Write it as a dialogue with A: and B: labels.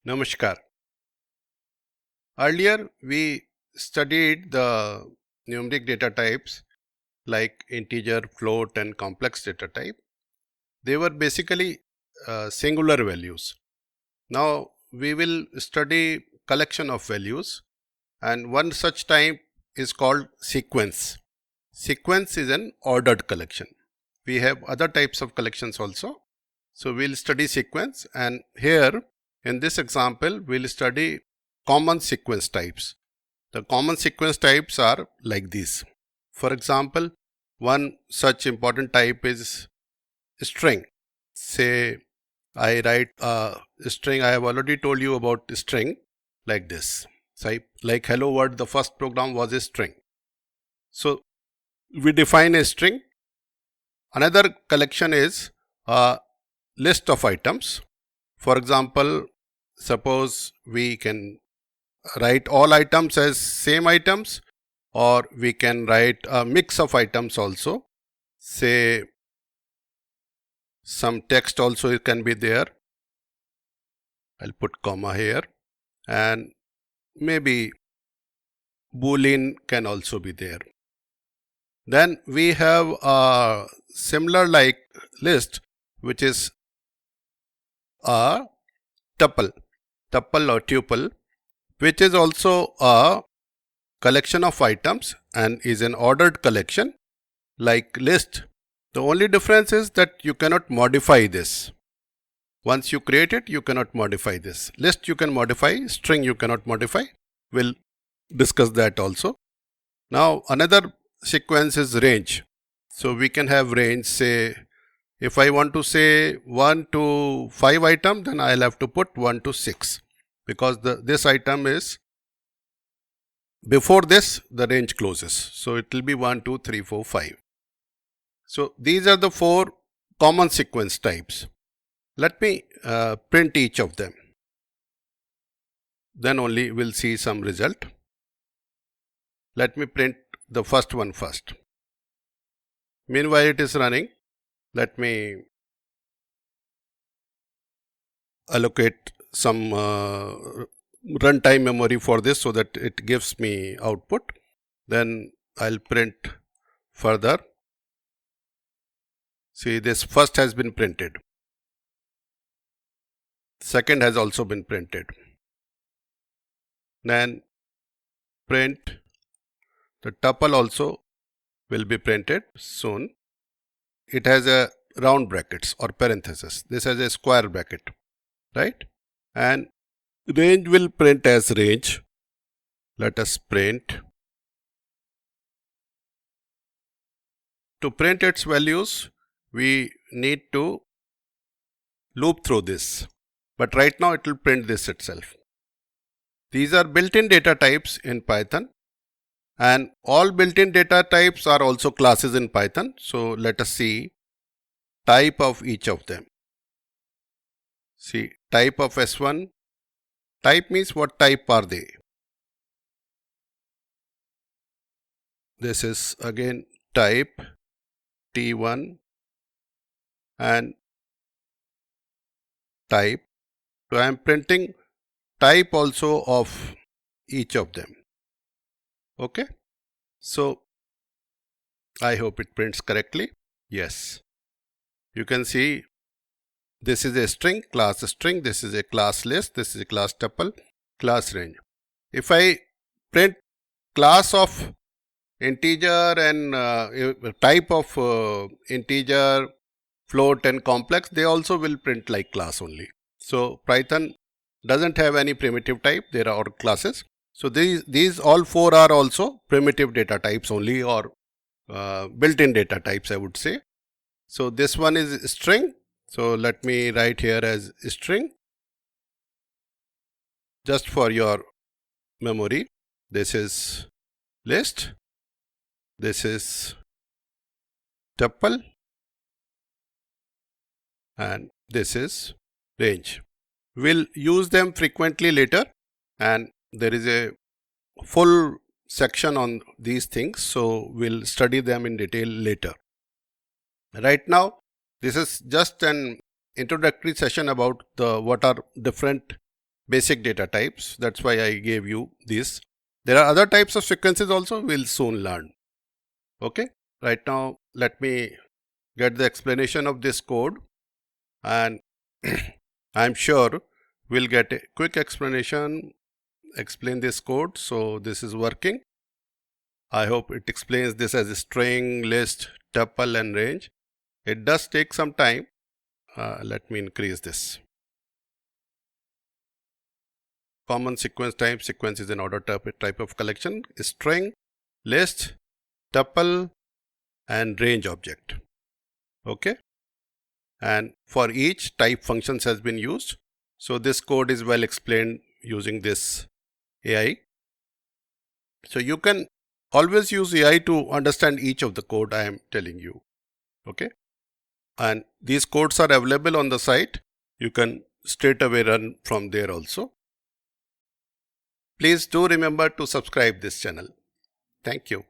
A: Namaskar. Earlier we studied the numeric data types like integer, float and complex data type. They were basically singular values. Now we will study collection of values, and one such type is called sequence. Sequence is an ordered collection. We have other types of collections also. So we'll study sequence, and here in this example we'll study common sequence types. The common sequence types are like these. For example, one such important type is string. Say I write a string. I have already told you about string like this. So like hello world, the first program was a string. So we define a string. Another collection is a list of items. For example, suppose we can write all items as same items, or we can write a mix of items also. Say some text also can be there. I'll put comma here, and maybe boolean can also be there. Then we have a similar like list which is a tuple or tuple, which is also a collection of items and is an ordered collection like list. The only difference is that you cannot modify this. Once you create it, you cannot modify this. List you can modify, string you cannot modify. We'll discuss that also. Now another sequence is range. So we can have range. Say if I want to say 1 to 5 item, then I'll have to put 1 to 6, because this item is before this the range closes. So it will be 1, 2, 3, 4, 5. So these are the 4 common sequence types. Let me print each of them. Then only we'll see some result. Let me print the first one first. Meanwhile it is running. Let me allocate some runtime memory for this so that it gives me output. Then I'll print further. See, this first has been printed. Second has also been printed. Then print the tuple also will be printed soon. It has a round brackets or parenthesis. This has a square bracket, right? And range will print as range. Let us print. To print its values, we need to loop through this. But right now it will print this itself. These are built-in data types in Python. And all built-in data types are also classes in Python. So let us see type of each of them. See, type of S1. Type means what type are they? This is again type T1 and type. So I am printing type also of each of them. Okay. So I hope it prints correctly. Yes. You can see this is a string, class string, this is a class list, this is a class tuple, class range. If I print class of integer and type of integer, float and complex, they also will print like class only. So Python doesn't have any primitive type, there are all classes. So these all 4 are also primitive data types only, or built-in data types, I would say. So this one is string. So let me write here as string. Just for your memory, this is list, this is tuple, and this is range. We'll use them frequently later, and there is a full section on these things, so we'll study them in detail later. Right now, this is just an introductory session about what are different basic data types. That's why I gave you this. There are other types of sequences also, we'll soon learn. Okay, right now let me get the explanation of this code, and I'm sure we'll get a quick explanation, explain this code. So this is working. I hope it explains this as a string, list, tuple and range. It does take some time. Let me increase this. Common sequence type. Sequence is an order type of collection. String, list, tuple and range object. Okay. And for each, type functions has been used. So this code is well explained using this AI. So you can always use AI to understand each of the code I am telling you. Okay. And these codes are available on the site. You can straight away run from there also. Please do remember to subscribe this channel. Thank you.